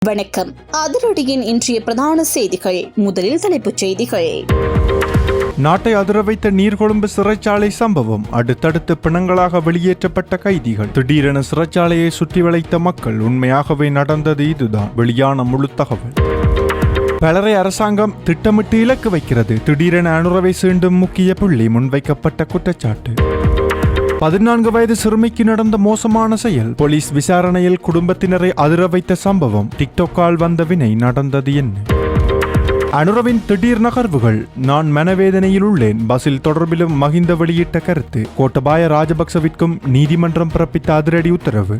வணக்கம். அதிரடியின் இன்றைய பிரதான செய்திகள். முதலில் தலைப்புச் செய்திகள். நாட்டை அதிர வைத்த நீர்கொழும்பு சிறைச்சாலை சம்பவம். அடுத்தடுத்து பிணங்களாக வெளியேற்றப்பட்ட கைதிகள். திடீரென சிறைச்சாலையை சுற்றி வளைத்த மக்கள். உண்மையாகவே நடந்தது இதுதான். வெளியான முழு தகவல். பலரை அரசாங்கம் திட்டமிட்டு இலக்கு வைக்கிறது. திடீரென அனுரவை சீண்டும் முக்கிய புள்ளி. முன்வைக்கப்பட்ட குற்றச்சாட்டு. 14 வயது சிறுமிக்கு நடந்த மோசமான செயல். போலீஸ் விசாரணையில் குடும்பத்தினரை அதிர வைத்த சம்பவம். டிக்டாக்கால் வந்த வினை. நடந்தது என்ன? அனுரவின் திடீர் நகர்வுகள். நான் மனவேதனையில் உள்ளேன். பஸ்ஸில் தொடர்பிலும் மஹிந்த வெளியிட்ட கருத்து. கோட்டபாய ராஜபக்சவிற்கும் நீதிமன்றம் பிறப்பித்த அதிரடி உத்தரவு.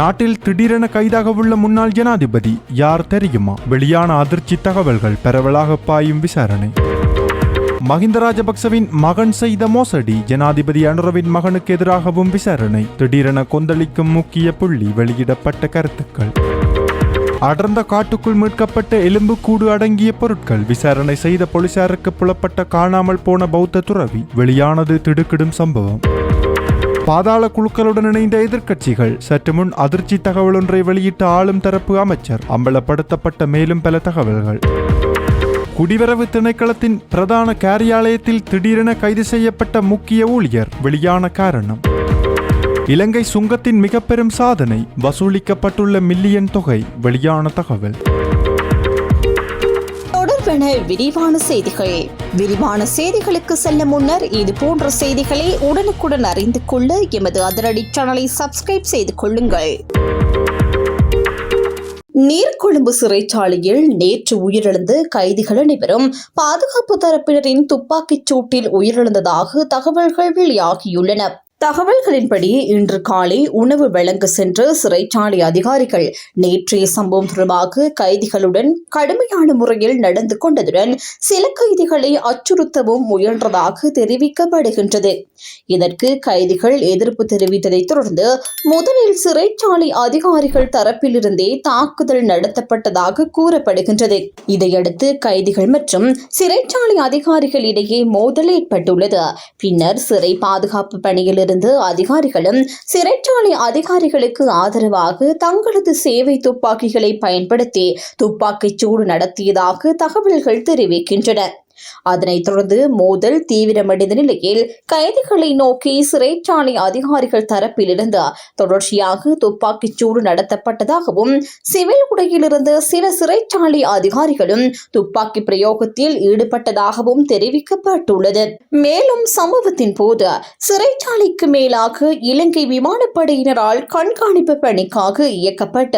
நாட்டில் திடீரென கைதாக உள்ள முன்னாள் ஜனாதிபதி யார் தெரியுமா? வெளியான அதிர்ச்சி தகவல்கள். பரவலாக பாயும் விசாரணை. மஹிந்த ராஜபக்சவின் மகன் செய்த மோசடி. ஜனாதிபதி அனுரவின் மகனுக்கு எதிராகவும் விசாரணை. திடீரென கொந்தளிக்கும் முக்கிய புள்ளி. வெளியிடப்பட்ட கருத்துக்கள். அடர்ந்த காட்டுக்குள் மீட்கப்பட்ட எலும்புக்கூடு அடங்கிய பொருட்கள். விசாரணை செய்த போலீசாருக்கு புலப்பட்ட காணாமல் போன பௌத்த துறவி. வெளியானது திடுக்கிடும் சம்பவம். பாதாள குழுக்களுடன் இணைந்த எதிர்க்கட்சிகள். சற்று முன் அதிர்ச்சி தகவல் ஒன்றை வெளியிட்ட ஆளும் தரப்பு அமைச்சர். அம்பலப்படுத்தப்பட்ட மேலும் பல தகவல்கள். குடிவரவு திணைக்களத்தின் பிரதான காரியாலயத்தில் திடீரென கைது செய்யப்பட்ட முக்கிய ஊழியர். வெளியான காரணம். இலங்கை சுங்கத்தின் மிக பெரும் சாதனை. வசூலிக்கப்பட்டுள்ள மில்லியன் தொகை. வெளியான தகவல். தொடர்பான விரிவான செய்திகள். விரிவான செய்திகளுக்கு செல்ல முன்னர் இது போன்ற செய்திகளை உடனுக்குடன் அறிந்து கொள்ள எமது அதிரடி சேனலை சப்ஸ்கிரைப் செய்து கொள்ளுங்கள். நீர்கொழும்பு சிறைச்சாலையில் நேற்று உயிரிழந்த கைதிகள் அனைவரும் பாதுகாப்பு தரப்பினரின் துப்பாக்கிச் சூட்டில் உயிரிழந்ததாக தகவல்கள் வெளியாகியுள்ளன. தகவல்களின்படி இன்று காலை உணவு வழங்க சென்ற சிறைச்சாலை அதிகாரிகள் நேற்றைய சம்பவம் தொடர்பாக கைதிகளுடன் கடுமையான முறையில் நடந்து கொண்டதுடன் சில கைதிகளை அச்சுறுத்தவும் முயன்றதாக தெரிவிக்கப்படுகின்றது. இதற்கு கைதிகள் எதிர்ப்பு தெரிவித்ததைத் தொடர்ந்து முதலில் சிறைச்சாலை அதிகாரிகள் தரப்பிலிருந்தே தாக்குதல் நடத்தப்பட்டதாக கூறப்படுகின்றது. இதையடுத்து கைதிகள் மற்றும் சிறைச்சாலை அதிகாரிகள் இடையே மோதல் ஏற்பட்டுள்ளது. பின்னர் சிறை பாதுகாப்பு பணியில் அதிகாரிகளும் சிறைச்சாலை அதிகாரிகளுக்கு ஆதரவாக தங்களது சேவை துப்பாக்கிகளை பயன்படுத்தி துப்பாக்கிச் சூடு நடத்தியதாக தகவல்கள் தெரிவிக்கின்றன. அதனைத் தொடர்ந்து மோதல் தீவிரமடைந்த நிலையில் கைதிகளை நோக்கி சிறைச்சாலை அதிகாரிகள் தரப்பிலிருந்து தொடர்ச்சியாக துப்பாக்கிச் சூடு நடத்தப்பட்டதாகவும் சிவில் உடையில் இருந்த சில சிறைச்சாலை அதிகாரிகளும் துப்பாக்கி பிரயோகத்தில் ஈடுபட்டதாகவும் தெரிவிக்கப்பட்டுள்ளது. மேலும் சம்பவத்தின் போது சிறைச்சாலைக்கு மேலாக இலங்கை விமானப்படையினரால் கண்காணிப்பு பணிக்காக இயக்கப்பட்ட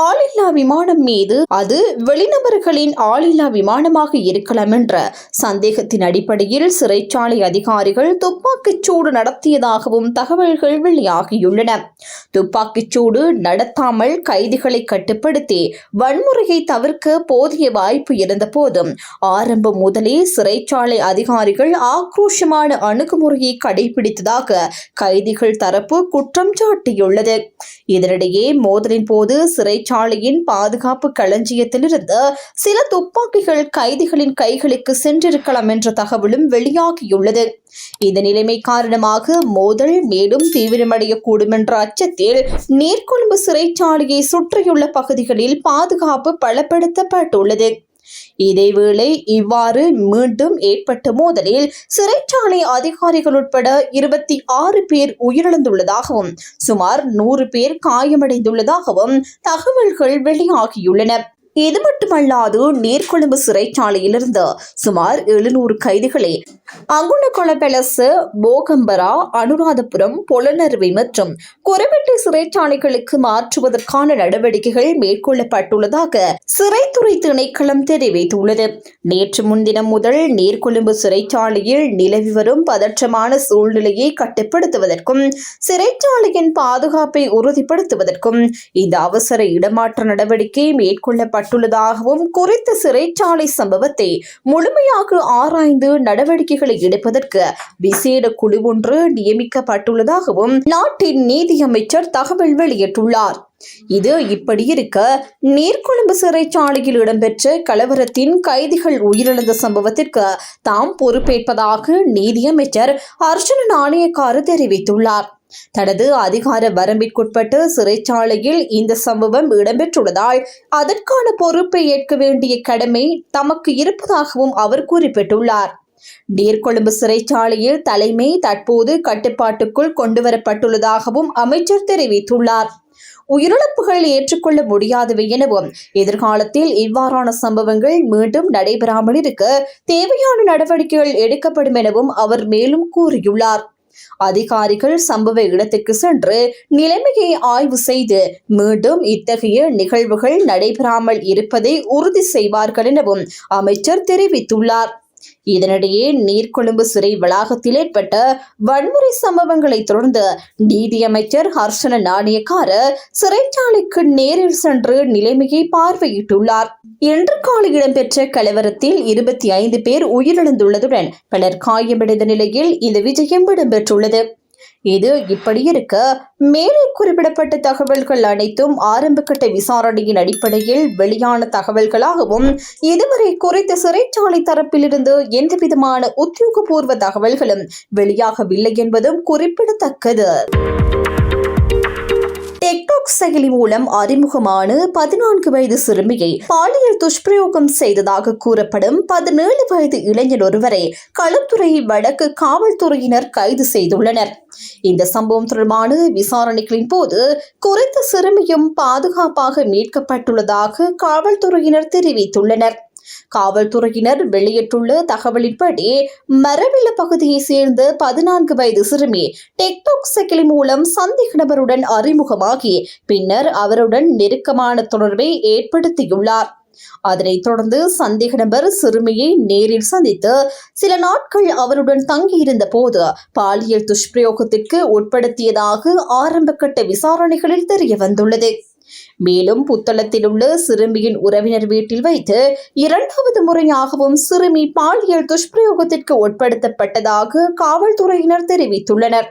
ஆளில்லா விமானம் மீது அது வெளிநபர்களின் ஆளில்லா விமானமாக இருக்கலாம் என்ற சந்தேகத்தின் அடிப்படையில் சிறைச்சாலை அதிகாரிகள் துப்பாக்கிச் சூடு நடத்தியதாகவும் தகவல்கள் வெளியாகியுள்ளன. துப்பாக்கிச் சூடு நடத்தாமல் கைதிகளை கட்டுப்படுத்தி வன்முறையை தவிர்க்க போதிய வாய்ப்பு இருந்த போதும் ஆரம்பம் முதலே சிறைச்சாலை அதிகாரிகள் ஆக்ரோஷமான அணுகுமுறையை கடைபிடித்ததாக கைதிகள் தரப்பு குற்றம் சாட்டியுள்ளது. இதனிடையே மோதலின் போது சிறைச்சாலையின் பாதுகாப்பு களஞ்சியத்திலிருந்து சில துப்பாக்கிகள் கைதிகளின் கைகளுக்கு சென்றிருக்கலாம் என்ற தகவலும் வெளியாகியுள்ளது. இந்த நிலைமை காரணமாக மோதல் மேலும் தீவிரமடையக்கூடும் என்ற அச்சத்தில் நீர்கொழும்பு சிறைச்சாலையை சுற்றியுள்ள பகுதிகளில் பாதுகாப்பு பலப்படுத்தப்பட்டுள்ளது. இதேவேளை இவ்வாறு மீண்டும் ஏற்பட்ட மோதலில் சிறைச்சாலை அதிகாரிகள் உட்பட 26 பேர் உயிரிழந்துள்ளதாகவும் சுமார் 100 பேர் காயமடைந்துள்ளதாகவும் தகவல்கள் வெளியாகியுள்ளன. இது மட்டுமல்லாது நீர்கொழும்பு சிறைச்சாலையிலிருந்து சுமார் 700 கைதிகளை அங்குணகொளபெலச, போகம்பரா, அனுராதபுரம், பொலனறுவை மற்றும் குரவெட்டி சிறைச்சாலைகளுக்கு மாற்றுவதற்கான நடவடிக்கைகள் மேற்கொள்ளப்பட்டுள்ளதாக சிறைத்துறை திணைக்களம் தெரிவித்துள்ளது. நேற்று முன்தினம் முதல் நீர்கொழும்பு சிறைச்சாலையில் நிலவி வரும் பதற்றமான சூழ்நிலையை கட்டுப்படுத்துவதற்கும் சிறைச்சாலையின் பாதுகாப்பை உறுதிப்படுத்துவதற்கும் இந்த அவசர இடமாற்ற நடவடிக்கை மேற்கொள்ளப்பட்டுள்ளதாகவும் குறித்த சிறைச்சாலை சம்பவத்தை முழுமையாக ஆராய்ந்து நடவடிக்கைகளை எடுப்பதற்கு விசேட குழு ஒன்று நியமிக்கப்பட்டுள்ளதாகவும் நாட்டின் நீதி அமைச்சர் தகவல் வெளியிட்டுள்ளார். இது இப்படி இருக்க நீர்கொழும்பு சிறைச்சாலையில் இடம்பெற்ற கலவரத்தின் கைதிகள் உயிரிழந்த சம்பவத்திற்கு தாம் பொறுப்பேற்பதாக நீதியமைச்சர் அர்ஜுன நாணயக்கார தெரிவித்துள்ளார். தனது அதிகார வரம்பிற்குட்பட்டு சிறைச்சாலையில் இந்த சம்பவம் இடம்பெற்றுள்ளதால் அதற்கான பொறுப்பை ஏற்க வேண்டிய கடமை தமக்கு இருப்பதாகவும் அவர் குறிப்பிட்டுள்ளார். நீர்கொழும்பு சிறைச்சாலையில் தலைமை தற்போது கட்டுப்பாட்டுக்குள் கொண்டுவரப்பட்டுள்ளதாகவும் அமைச்சர் தெரிவித்துள்ளார். உயிரிழப்புகள் ஏற்றுக்கொள்ள முடியாதவை எனவும் எதிர்காலத்தில் இவ்வாறான சம்பவங்கள் மீண்டும் நடைபெறாமல் இருக்க தேவையான நடவடிக்கைகள் எடுக்கப்படும் எனவும் அவர் மேலும் கூறியுள்ளார். அதிகாரிகள் சம்பவ இடத்துக்கு சென்று நிலைமையை ஆய்வு செய்து மீண்டும் இத்தகைய நிகழ்வுகள் நடைபெறாமல் இருப்பதை உறுதி செய்வார்கள் எனவும் அமைச்சர் தெரிவித்துள்ளார். இதனிடையே நீர்கொழும்பு சிறை வளாகத்தில் ஏற்பட்ட வன்முறை சம்பவங்களை தொடர்ந்து நீதியமைச்சர் ஹர்ஷன நாணயக்கார சிறைச்சாலைக்கு நேரில் சென்று நிலைமையை பார்வையிட்டுள்ளார். இன்று காலை இடம்பெற்ற கலவரத்தில் 25 பேர் உயிரிழந்துள்ளதுடன் பலர் காயமடைந்த நிலையில் இந்த விஜயம் இடம்பெற்றுள்ளது. இது இப்படி இருக்க மேலே குறிப்பிடப்பட்ட தகவல்கள் அனைத்தும் ஆரம்பகட்ட விசாரணையின் அடிப்படையில் வெளியான தகவல்களாகவும் இதுவரை குறித்த சிறைச்சாலை தரப்பிலிருந்து எந்தவிதமான உத்தியோகபூர்வ தகவல்களும் வெளியாகவில்லை என்பதும் குறிப்பிடத்தக்கது. டிக்டாக் செயலி மூலம் அறிமுகமான 14 வயது சிறுமியை பாலியல் துஷ்பிரயோகம் செய்ததாக கூறப்படும் 17 வயது இளைஞர் ஒருவரை களுத்துறை வடக்கு காவல்துறையினர் கைது செய்துள்ளனர். இந்த சம்பவம் தொடர்பான விசாரணைகளின் போது குறித்த சிறுமியும் பாதுகாப்பாக மீட்கப்பட்டுள்ளதாக காவல்துறையினர் தெரிவித்துள்ளனர். காவல்துறையினர் வெளியிட்டுள்ள தகவலின்படி மரவில்ல பகுதியை சேர்ந்த 14 வயது சிறுமி டிக்டாக் செயலி மூலம் சந்தேக நபருடன் அறிமுகமாகி பின்னர் அவருடன் நெருக்கமான தொடர்பை ஏற்படுத்தியுள்ளார். அதனைத் தொடர்ந்து சந்தேக நபர் சிறுமியை நேரில் சந்தித்து சில நாட்கள் அவருடன் தங்கியிருந்த போது பாலியல் துஷ்பிரயோகத்திற்கு உட்படுத்தியதாக ஆரம்பகட்ட விசாரணைகளில் தெரிய வந்துள்ளது. மேலும் புத்தளத்தில் உள்ள சிறுமியின் உறவினர் வீட்டில் வைத்து 2வது முறையாகவும் சிறுமி பாலியல் துஷ்பிரயோகத்திற்கு உட்படுத்தப்பட்டதாக காவல்துறையினர் தெரிவித்துள்ளனர்.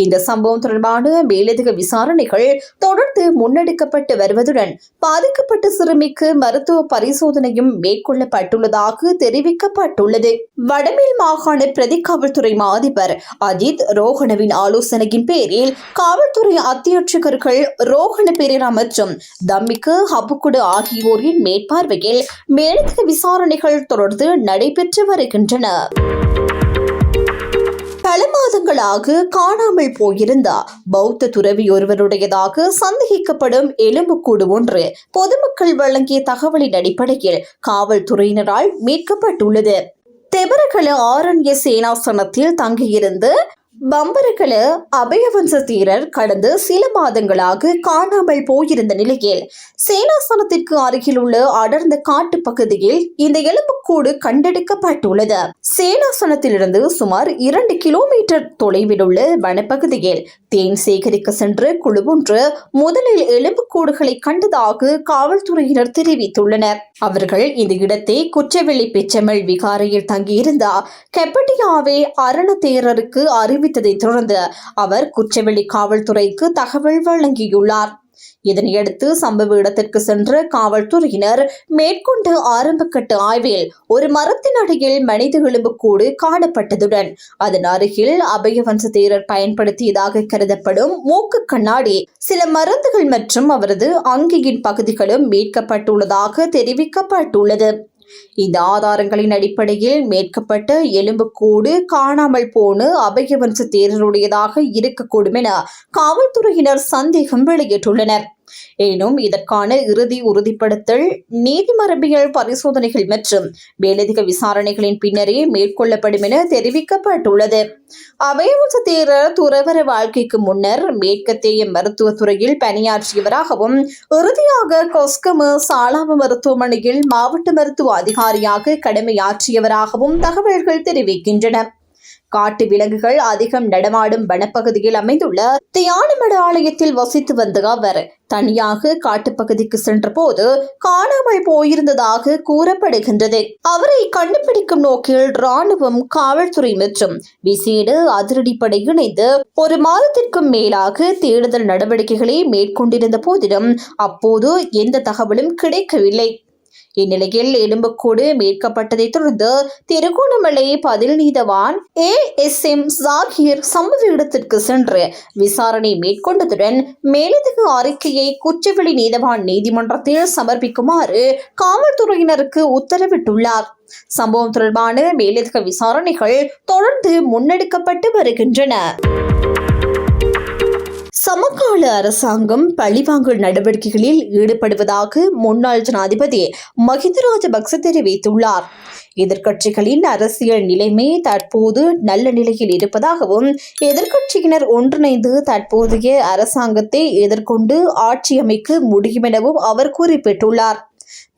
இந்த சம்பவம் தொடர்பான மேலதிக விசாரணைகள் தொடர்ந்து முன்னெடுக்கப்பட்டு வருவதுடன் பாதிக்கப்பட்ட சிறுமிக்கு மருத்துவ பரிசோதனையும் மேற்கொள்ளப்பட்டுள்ளதாக தெரிவிக்கப்பட்டுள்ளது. வடமேல் மாகாண பிரதி காவல்துறை அதிபர் அஜித் ரோஹணவின் ஆலோசனையின் பேரில் காவல்துறை அத்தியட்சகர்கள் ரோஹண பெரேரா மற்றும் தம்மிக்கு ஹப்புக்குடு ஆகியோரின் மேற்பார்வையில் மேலதிக விசாரணைகள் தொடர்ந்து நடைபெற்று வருகின்றன. பல மாதங்களாக காணாமல் போயிருந்த பௌத்த துறவி ஒருவருடையதாக சந்தேகிக்கப்படும் எலும்புக்கூடு ஒன்று பொதுமக்கள் வழங்கிய தகவலின் அடிப்படையில் காவல்துறையினரால் மீட்கப்பட்டுள்ளது. தெபரகல ஆரண்ய சேனாசனத்தில் தங்கியிருந்து பம்பரகல அபயவன்ச தீரர் கடந்த சில மாதங்களாக காணாமல் போயிருந்த நிலையில் சேனாசனத்திற்கு அருகில் உள்ள அடர்ந்த காட்டு பகுதியில் இந்த எலும்புக்கூடு கண்டெடுக்கப்பட்டுள்ளது. சேனாசனத்திலிருந்து சுமார் 2 கிலோமீட்டர் தொலைவில் உள்ள வனப்பகுதியில் தேன் சேகரிக்க சென்ற குழு ஒன்று முதலில் எலும்புக்கூடுகளை கண்டதாக காவல்துறையினர் தெரிவித்துள்ளனர். அவர்கள் இந்த இடத்தை குற்றவெளி பெச்சமல் விகாரையில் தங்கியிருந்த கெப்பட்டியாவே அரண தேரருக்கு அறிவித்ததை தொடர்ந்து அவர் குற்றவெளி காவல்துறைக்கு தகவல் வழங்கியுள்ளார். இதனையடுத்து சம்பவ இடத்திற்கு சென்ற காவல்துறையினர் மேற்கொண்ட ஆரம்பகட்ட ஆய்வில் ஒரு மரத்தின் அடியில் மனித எலும்புக்கூடு காணப்பட்டதுடன் அதன் அருகில் அபயவன்ச தேரர் பயன்படுத்தியதாக கருதப்படும் மூக்கு கண்ணாடி, சில மருந்துகள் மற்றும் அவரது அங்கியின் பகுதிகளும் மீட்கப்பட்டுள்ளதாக தெரிவிக்கப்பட்டுள்ளது. இந்த ஆதாரங்களின் அடிப்படையில் மீட்கப்பட்ட எலும்புக்கூடு காணாமல் போன அபயவன்ச தேரருடையதாக இருக்கக்கூடும் என காவல்துறையினர் சந்தேகம் வெளியிட்டுள்ளனர். எனினும் இதற்கான இறுதி உறுதிப்படுத்தல் நீதிமரபியல் பரிசோதனைகள் மற்றும் மேலதிக விசாரணைகளின் பின்னரே மேற்கொள்ளப்படும் என தெரிவிக்கப்பட்டுள்ளது. அபயவன்ச தேரர் துறவற வாழ்க்கைக்கு முன்னர் மேற்கத்திய மருத்துவத்துறையில் பணியாற்றியவராகவும் இறுதியாக கொஸ்கம சாலாவ மருத்துவமனையில் மாவட்ட மருத்துவ அதிகாரியாக கடமையாற்றியவராகவும் தகவல்கள் தெரிவிக்கின்றன. காட்டு விலங்குகள் அதிகம் நடமாடும் வனப்பகுதியில் அமைந்துள்ள தியானமட ஆலயத்தில் வசித்து வந்த அவர் தனியாக காட்டுப்பகுதிக்கு சென்ற போது காணாமல் போயிருந்ததாக கூறப்படுகின்றது. அவரை கண்டுபிடிக்கும் நோக்கில் ராணுவம், காவல்துறை மற்றும் விசேட அதிரடிப்படை இணைந்து 1 மாதத்திற்கும் மேலாக தேடுதல் நடவடிக்கைகளை மேற்கொண்டிருந்த போதிலும் அப்போது எந்த தகவலும் கிடைக்கவில்லை. இந்நிலையில் எலும்புக்கூடு மீட்கப்பட்டதைத் தொடர்ந்து திருகோணமலை பதில் நீதவான் ASM ஜாகீர் சம்பவ இடத்திற்கு சென்று விசாரணை மேற்கொண்டதுடன் மேலதிக அறிக்கையை குச்சவெளி நீதவான் நீதிமன்றத்தில் சமர்ப்பிக்குமாறு காவல்துறையினருக்கு உத்தரவிட்டுள்ளார். சம்பவம் தொடர்பான மேலதிக விசாரணைகள் தொடர்ந்து முன்னெடுக்கப்பட்டு வருகின்றன. சமகால அரசாங்கம் பழிவாங்கல் நடவடிக்கைகளில் ஈடுபடுவதாக முன்னாள் ஜனாதிபதி மஹிந்த ராஜபக்ச தெரிவித்துள்ளார். எதிர்க்கட்சிகளின் அரசியல் நிலைமை தற்போது நல்ல நிலையில் இருப்பதாகவும் எதிர்க்கட்சியினர் ஒன்றிணைந்து தற்போதைய அரசாங்கத்தை எதிர்கொண்டு ஆட்சி அமைக்க முடியும் எனவும் அவர் குறிப்பிட்டுள்ளார்.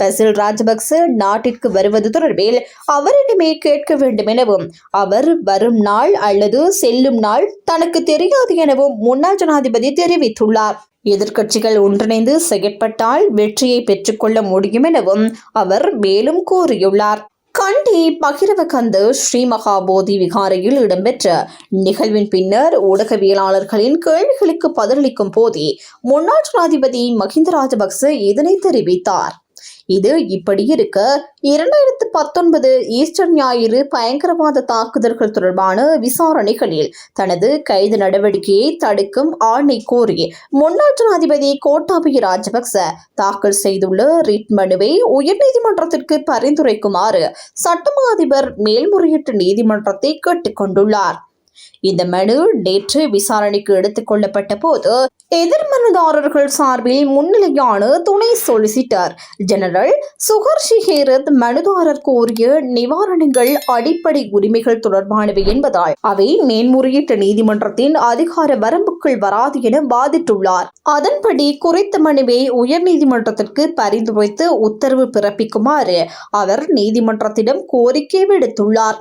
பசில் ராஜபக்ச நாட்டிற்கு வருவது தொடர்பில் அவரிடமே கேட்க வேண்டும் எனவும் அவர் வரும் நாள் அல்லது செல்லும் நாள் தனக்கு தெரியாது எனவும் முன்னாள் ஜனாதிபதி தெரிவித்துள்ளார். எதிர்க்கட்சிகள் ஒன்றிணைந்து செயற்பட்டால் வெற்றியை பெற்றுக்கொள்ள முடியும் எனவும் அவர் மேலும் கூறியுள்ளார். கண்டி பகிரவகந்த ஸ்ரீ மகாபோதி விகாரையில் இடம்பெற்ற நிகழ்வின் பின்னர் ஊடகவியலாளர்களின் கேள்விகளுக்கு பதிலளிக்கும் போதே முன்னாள் ஜனாதிபதி மஹிந்த ராஜபக்ச இதனை தெரிவித்தார். இது இப்படி இருக்க 2019 ஈஸ்டர் ஞாயிறு பயங்கரவாத தாக்குதல்கள் தொடர்பான விசாரணைகளில் தனது கைது நடவடிக்கையை தடுக்கும் ஆணை கோரி முன்னாள் ஜனாதிபதி கோட்டாபய ராஜபக்ச தாக்கல் செய்துள்ள ரிட் மனுவை உயர்நீதிமன்றத்திற்கு பரிந்துரைக்குமாறு சட்டமா அதிபர் மேல்முறையீட்டு நீதிமன்றத்தை கேட்டுக் கொண்டுள்ளார். இந்த மனு நேற்று விசாரணைக்கு எடுத்துக் கொள்ளப்பட்ட போது எதிர்மனுதாரர்கள் சார்பில் முன்னிலையான துணை சொலிசிட்டர் ஜெனரல் சுகர்ஷி ஹேரத் மனுதாரர் கோரிய நிவாரணங்கள் அடிப்படை உரிமைகள் தொடர்பானவை என்பதால் அவை மேன்முறையீட்டு நீதிமன்றத்தின் அதிகார வரம்புக்குள் வராது என வாதிட்டுள்ளார். அதன்படி குறித்த மனுவை உயர்நீதிமன்றத்திற்கு பரிந்துரைத்து உத்தரவு பிறப்பிக்குமாறு அவர் நீதிமன்றத்திடம் கோரிக்கை விடுத்துள்ளார்.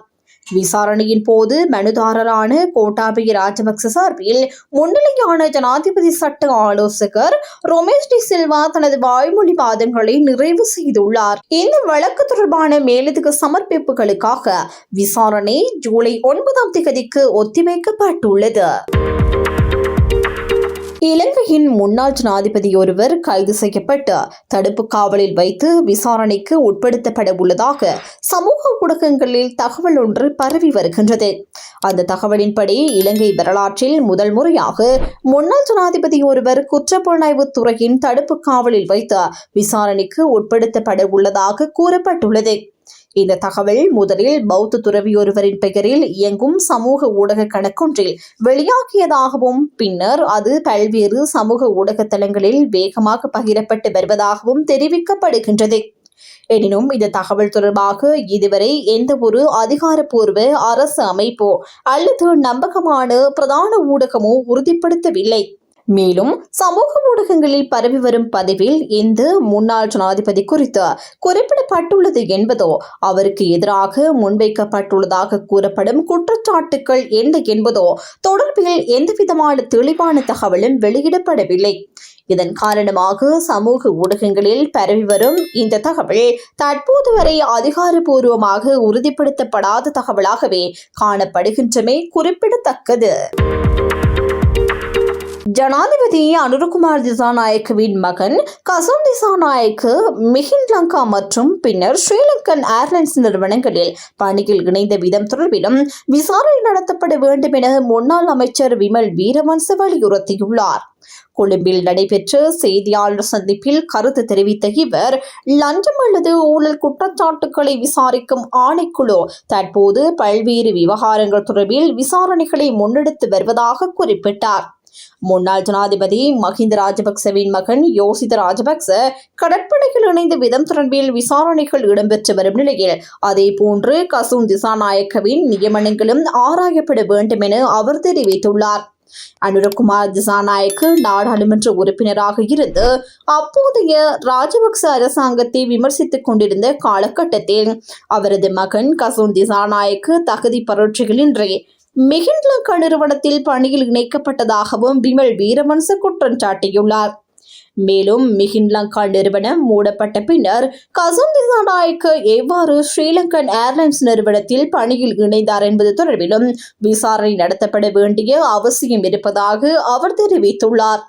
விசாரணையின் போது மனுதாரரான கோட்டாபய ராஜபக்ச சார்பில் முன்னிலையான ஜனாதிபதி சட்ட ஆலோசகர் ரமேஷ் டி சில்வா தனது வாய்மொழி வாதங்களை நிறைவு செய்துள்ளார். இந்த வழக்கு தொடர்பான மேலதிக சமர்ப்பிப்புகளுக்காக விசாரணை ஜூலை 9ஆம் தேதிக்கு ஒத்திவைக்கப்பட்டுள்ளது. இலங்கையின் முன்னாள் ஜனாதிபதி ஒருவர் கைது செய்யப்பட்டு தடுப்பு காவலில் வைத்து விசாரணைக்கு உட்படுத்தப்பட உள்ளதாக சமூக ஊடகங்களில் தகவல் ஒன்று பரவி வருகின்றது. அந்த தகவலின்படி இலங்கை வரலாற்றில் முதல் முறையாக முன்னாள் ஜனாதிபதி ஒருவர் குற்றப்புலனாய்வு துறையின் தடுப்பு காவலில் வைத்து விசாரணைக்கு உட்படுத்தப்பட உள்ளதாக கூறப்பட்டுள்ளது. இந்த தகவல் முதலில் பௌத்த துறவி ஒருவரின் பெயரில் இயங்கும் சமூக ஊடக கணக்கொன்றில் வெளியாகியதாகவும் பின்னர் அது பல்வேறு சமூக ஊடக தளங்களில் வேகமாக பகிரப்பட்டு வருவதாகவும் தெரிவிக்கப்படுகின்றது. எனினும் இந்த தகவல் தொடர்பாக இதுவரை எந்த ஒரு அதிகாரப்பூர்வ அரசு அமைப்போ அல்லது நம்பகமான பிரதான ஊடகமோ உறுதிப்படுத்தவில்லை. மேலும் சமூக ஊடகங்களில் பரவி வரும் பதிவில் எந்த முன்னாள் ஜனாதிபதி குறித்து குறிப்பிடப்பட்டுள்ளது என்பதோ அவருக்கு எதிராக முன்வைக்கப்பட்டுள்ளதாக கூறப்படும் குற்றச்சாட்டுக்கள் என்ன என்பதோ தொடர்பில் எந்தவிதமான தெளிவான தகவலும் வெளியிடப்படவில்லை. இதன் காரணமாக சமூக ஊடகங்களில் பரவி வரும் இந்த தகவல் தற்போது வரை அதிகாரப்பூர்வமாக உறுதிப்படுத்தப்படாத தகவலாகவே காணப்படுகின்றமை குறிப்பிடத்தக்கது. ஜனாதிபதி அனுரகுமார் திசாநாயக்கவின் மகன் கசுன் திசாநாயக்க மிஹின் லங்கா மற்றும் பின்னர் ஸ்ரீலங்கன் ஏர்லைன்ஸ் நிறுவனங்களில் பணியில் இணைந்த விதம் தொடர்பிலும் விசாரணை நடத்தப்பட வேண்டும் என முன்னாள் அமைச்சர் விமல் வீரவன்ச வலியுறுத்தியுள்ளார். கொழும்பில் நடைபெற்ற செய்தியாளர் சந்திப்பில் கருத்து தெரிவித்த இவர் லஞ்சம் அல்லது ஊழல் குற்றச்சாட்டுகளை விசாரிக்கும் ஆணைக்குழு தற்போது பல்வேறு விவகாரங்கள் தொடர்பில் விசாரணைகளை முன்னெடுத்து வருவதாக குறிப்பிட்டார். முன்னாள் ஜனாதிபதி மஹிந்த ராஜபக்சவின் மகன் யோசித ராஜபக்ச கடற்படையில் இணைந்த விதம் தொடர்பில் விசாரணைகள் இடம்பெற்று வரும் நிலையில் அதேபோன்று கசுன் திசாநாயக்கவின் நியமனங்களும் ஆராயப்பட வேண்டும் என அவர் தெரிவித்துள்ளார். அனுரகுமார் திசாநாயக்க நாடாளுமன்ற உறுப்பினராக இருந்து அப்போதைய ராஜபக்ச அரசாங்கத்தை விமர்சித்துக் கொண்டிருந்த காலகட்டத்தில் அவரது மகன் கசுன் திசாநாயக்க தகுதி பரீட்சைகளின்றி மிஹின் லங்கா நிறுவனத்தில் பணியில் இணைக்கப்பட்டதாகவும் விமல் வீரவன்ச குற்றம் சாட்டியுள்ளார். மேலும் மிஹின் லங்கா நிறுவனம் மூடப்பட்ட பின்னர் கசுன் திசாநாயக்க எவ்வாறு ஸ்ரீலங்கன் ஏர்லைன்ஸ் நிறுவனத்தில் பணியில் இணைந்தார் என்பது தொடர்பிலும் விசாரணை நடத்தப்பட வேண்டிய அவசியம் இருப்பதாக அவர் தெரிவித்துள்ளார்.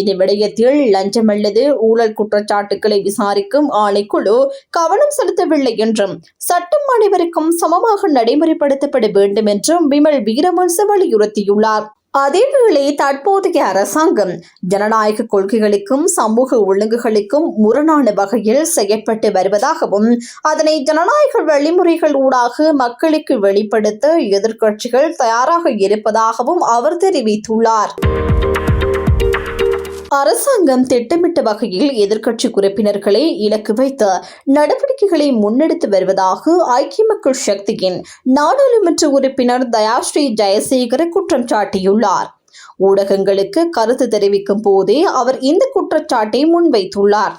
இந்த விடயத்தில் லஞ்சம் அல்லது ஊழல் குற்றச்சாட்டுகளை விசாரிக்கும் ஆணைக்குழு கவனம் செலுத்தவில்லை என்றும் சட்டம் அனைவருக்கும் சமமாக நடைமுறைப்படுத்தப்பட வேண்டும் என்றும் விமல் வீரவன்ச வலியுறுத்தியுள்ளார். அதேவேளை தற்போதைய அரசாங்கம் ஜனநாயக கொள்கைகளுக்கும் சமூக ஒழுங்குகளுக்கும் முரணான வகையில் செயற்பட்டு வருவதாகவும் அதனை ஜனநாயக வழிமுறைகள் ஊடாக மக்களுக்கு வெளிப்படுத்த எதிர்க்கட்சிகள் தயாராக இருப்பதாகவும் அவர் தெரிவித்துள்ளார். அரசாங்கம் திட்டமிட்ட வகையில் எதிர்க்கட்சி உறுப்பினர்களை இலக்கு வைத்து நடவடிக்கைகளை முன்னெடுத்து வருவதாக ஐக்கிய மக்கள் சக்தியின் நாடாளுமன்ற உறுப்பினர் தயாஸ்ரீ ஜெயசேகர குற்றம் சாட்டியுள்ளார். ஊடகங்களுக்கு கருத்து தெரிவிக்கும் போதே அவர் இந்த குற்றச்சாட்டை முன்வைத்துள்ளார்.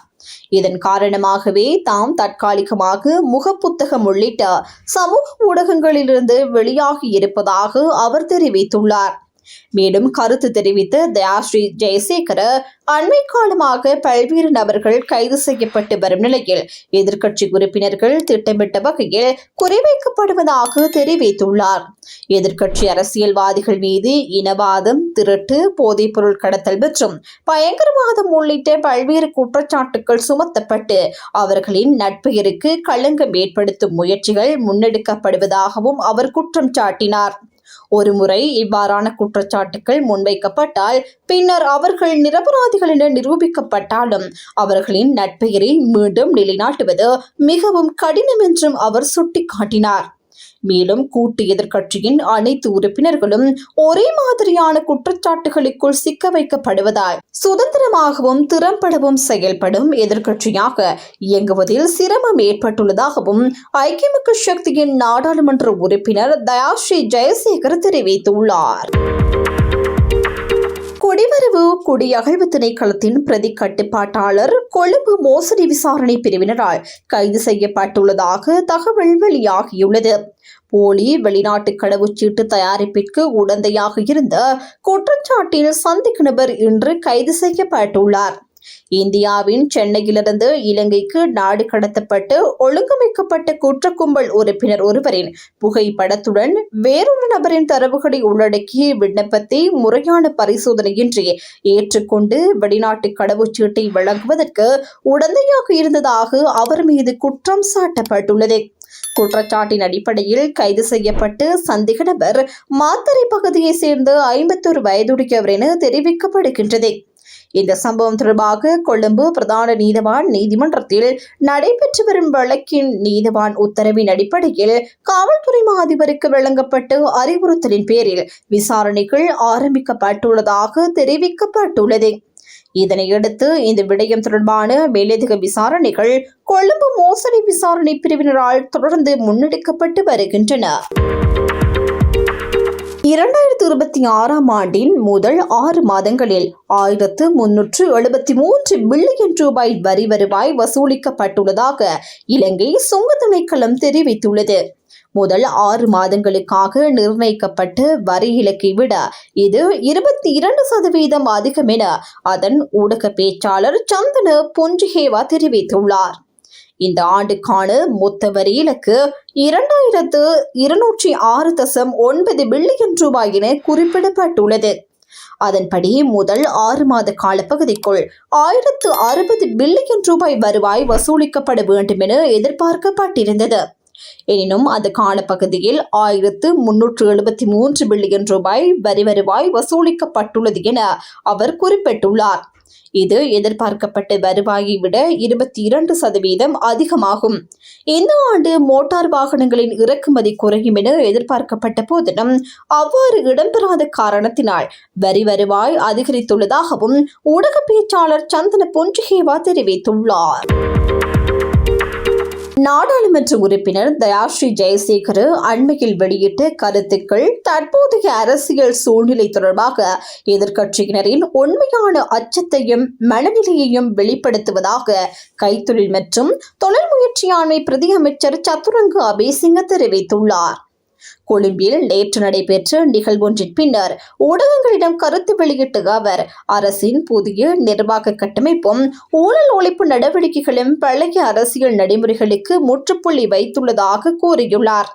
இதன் காரணமாகவே தாம் தற்காலிகமாக முகப்புத்தகம் உள்ளிட்ட சமூக ஊடகங்களிலிருந்து வெளியாகி இருப்பதாக அவர் தெரிவித்துள்ளார். மேலும் கருத்து தெரிவித்த தயாஸ்ரீ ஜெயசேகர அண்மை காலமாக பல்வேறு நபர்கள் கைது செய்யப்பட்டு வரும் நிலையில் எதிர்க்கட்சி உறுப்பினர்கள் திட்டமிட்ட வகையில் குறிவைக்கப்படுவதாக தெரிவித்துள்ளார். எதிர்க்கட்சி அரசியல்வாதிகள் மீது இனவாதம், திருட்டு, போதைப்பொருள் கடத்தல் மற்றும் பயங்கரவாதம் உள்ளிட்ட பல்வேறு குற்றச்சாட்டுகள் சுமத்தப்பட்டு அவர்களின் நட்பெயருக்கு களங்கம் ஏற்படுத்தும் முயற்சிகள் முன்னெடுக்கப்படுவதாகவும் அவர் குற்றம் சாட்டினார். ஒருமுறை இவ்வாறான குற்றச்சாட்டுகள் முன்வைக்கப்பட்டால் பின்னர் அவர்கள் நிரபராதிகள் என நிரூபிக்கப்பட்டாலும் அவர்களின் நட்பெயரை மீண்டும் நிலைநாட்டுவது மிகவும் கடினம் என்றும் அவர் சுட்டிக்காட்டினார். மேலும் கூட்டு எதிர்க்கட்சியின் அனைத்து உறுப்பினர்களும் ஒரே மாதிரியான குற்றச்சாட்டுகளுக்குள் சிக்க வைக்கப்படுவதால் சுதந்திரமாகவும் திறம்படவும் செயல்படும் எதிர்க்கட்சியாக இயங்குவதில் சிரமம் ஏற்பட்டுள்ளதாகவும் ஐக்கிய மக்கள் சக்தியின் நாடாளுமன்ற உறுப்பினர் தயாஸ்ரீ ஜெயசேகர் தெரிவித்துள்ளார். குடிவரவு குடியகழ்வு திணைக்களத்தின் பிரதி கட்டுப்பாட்டாளர் கொழும்பு மோசடி விசாரணை பிரிவினரால் கைது செய்யப்பட்டுள்ளதாக தகவல் வெளியாகியுள்ளது. போலி வெளிநாட்டு கடவுச்சீட்டு தயாரிப்பிற்கு உடந்தையாக இருந்த குற்றச்சாட்டில் சந்தேக நபர் இன்று கைது செய்யப்பட்டுள்ளார். இந்தியாவின் சென்னையிலிருந்து இலங்கைக்கு நாடு கடத்தப்பட்டு ஒழுங்கமைக்கப்பட்ட குற்ற கும்பல் உறுப்பினர் ஒருவரின் புகைப்படத்துடன் வேறொரு நபரின் தரவுகளை உள்ளடக்கிய விண்ணப்பத்தை முறையான பரிசோதனையின்றி ஏற்றுக்கொண்டு வெளிநாட்டு கடவுச்சீட்டை வழங்குவதற்கு உடந்தையாக இருந்ததாக அவர் மீது குற்றம் சாட்டப்பட்டுள்ளது. குற்றச்சாட்டின் அடிப்படையில் கைது செய்யப்பட்டு சந்தேக நபர் மாத்தறை பகுதியைச் சேர்ந்த 51 வயதுடையவர் என தெரிவிக்கப்படுகின்றது. இந்த சம்பவம் தொடர்பாக கொழும்பு பிரதான நீதவான் நீதிமன்றத்தில் நடைபெற்று வரும் வழக்கின் நீதவான் உத்தரவின் அடிப்படையில் காவல்துறை அதிபருக்கு வழங்கப்பட்ட அறிவுறுத்தலின் பேரில் விசாரணைகள் ஆரம்பிக்கப்பட்டுள்ளதாக தெரிவிக்கப்பட்டுள்ளது. இதனையடுத்து இந்த விடயம் தொடர்பான மேலதிக விசாரணைகள் கொழும்பு மோசடி விசாரணை பிரிவினரால் தொடர்ந்து முன்னெடுக்கப்பட்டு வருகின்றன. 2026 ஆண்டின் முதல் 6 மாதங்களில் 1373 பில்லியன் ரூபாய் வரி வருவாய் வசூலிக்கப்பட்டுள்ளதாக இலங்கை சுங்க திணைக்களம் தெரிவித்துள்ளது. முதல் 6 மாதங்களுக்காக நிர்ணயிக்கப்பட்ட வரி இலக்கை விட இது 22% அதிகம் என அதன் ஊடக பேச்சாளர் சந்தன பொன்றிகேவா தெரிவித்துள்ளார். இந்த ஆண்டுக்கான மொத்த வரி இலக்கு 2206.9 பில்லியன் ரூபாய் என குறிப்பிடப்பட்டுள்ளது. அதன்படி முதல் 6 மாத காலப்பகுதிக்குள் 1060 பில்லியன் ரூபாய் வருவாய் வசூலிக்கப்பட வேண்டும் என எதிர்பார்க்கப்பட்டிருந்தது. எனினும் அது காலப்பகுதியில் 1373 பில்லியன் ரூபாய் வரி வருவாய் வசூலிக்கப்பட்டுள்ளது என அவர் குறிப்பிட்டுள்ளார். இது எதிர்பார்க்கப்பட்ட வருவாயை விட 22% அதிகமாகும். இந்த ஆண்டு மோட்டார் வாகனங்களின் இறக்குமதி குறையும் என எதிர்பார்க்கப்பட்ட போதிலும் அவ்வாறு இடம்பெறாத காரணத்தினால் வரி வருவாய் அதிகரித்துள்ளதாகவும் ஊடக பேச்சாளர் சந்தன பொன்றிகேவா தெரிவித்துள்ளார். நாடாளுமன்ற உறுப்பினர் தயாஸ்ரீ ஜெயசேகர் அண்மையில் வெளியிட்ட கருத்துக்கள் தற்போதைய அரசியல் சூழ்நிலை தொடர்பாக எதிர்க்கட்சியினரின் உண்மையான அச்சத்தையும் மனநிலையையும் வெளிப்படுத்துவதாக கைத்தொழில் மற்றும் தொழில் முயற்சியாண்மை பிரதி அமைச்சர் சத்துரங்க அபேசிங்க தெரிவித்துள்ளார். கொழும்பில் நேற்று நடைபெற்ற நிகழ்வொன்றின் பின்னர் ஊடகங்களிடம் கருத்து வெளியிட்ட அவர் அரசின் புதிய நிர்வாக கட்டமைப்பும் ஊழல் ஒழிப்பு நடவடிக்கைகளும் பழைய அரசியல் நடைமுறைகளுக்கு முற்றுப்புள்ளி வைத்துள்ளதாக கூறியுள்ளார்.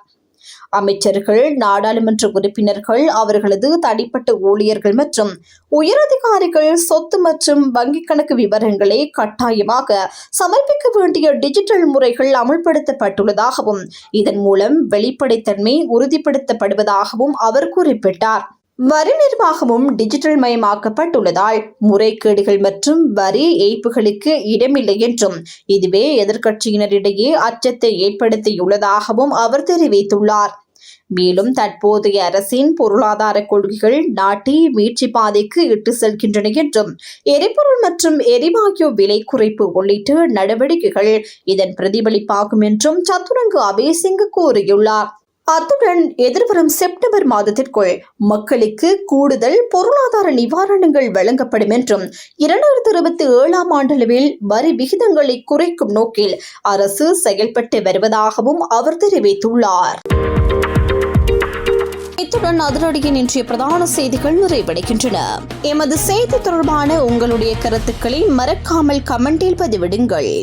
அமைச்சர்கள், நாடாளுமன்ற உறுப்பினர்கள், அவர்களது தனிப்பட்ட ஊழியர்கள் மற்றும் உயரதிகாரிகள் சொத்து மற்றும் வங்கிக் கணக்கு விவரங்களை கட்டாயமாக சமர்ப்பிக்க வேண்டிய டிஜிட்டல் முறைகள் அமுல்படுத்தப்பட்டுள்ளதாகவும் இதன் மூலம் வெளிப்படைத்தன்மை உறுதிப்படுத்தப்படுவதாகவும் அவர் குறிப்பிட்டார். வரி நிர்வாகமும் டிஜிட்டல் மயமாக்கப்பட்டுள்ளதால் முறைகேடுகள் மற்றும் வரி ஏய்ப்புகளுக்கு இடமில்லை என்றும் இதுவே எதிர்க்கட்சியினரிடையே அச்சத்தை ஏற்படுத்தியுள்ளதாகவும் அவர் தெரிவித்துள்ளார். மேலும் தற்போதைய அரசின் பொருளாதார கொள்கைகள் நாட்டை மீட்சி பாதைக்கு இட்டு செல்கின்றன என்றும் எரிபொருள் மற்றும் எரிவாயு விலை குறைப்பு உள்ளிட்ட நடவடிக்கைகள் இதன் பிரதிபலிப்பாகும் என்றும் சத்துரங்க அபேசிங்க கூறியுள்ளார். அத்துடன் எதிர்வரும் செப்டம்பர் மாதத்திற்குள் மக்களுக்கு கூடுதல் பொருளாதார நிவாரணங்கள் வழங்கப்படும் என்றும் 2027ஆம் ஆண்டளவில் வரி விகிதங்களை குறைக்கும் நோக்கில் அரசு செயல்பட்டு வருவதாகவும் அவர் தெரிவித்துள்ளார். இத்துடன் அதிரடியின் இன்றைய பிரதான செய்திகள் நிறைவடைகின்றன. எமது செய்தி தொடர்பான உங்களுடைய கருத்துக்களை மறக்காமல் கமெண்டில் பதிவிடுங்கள்.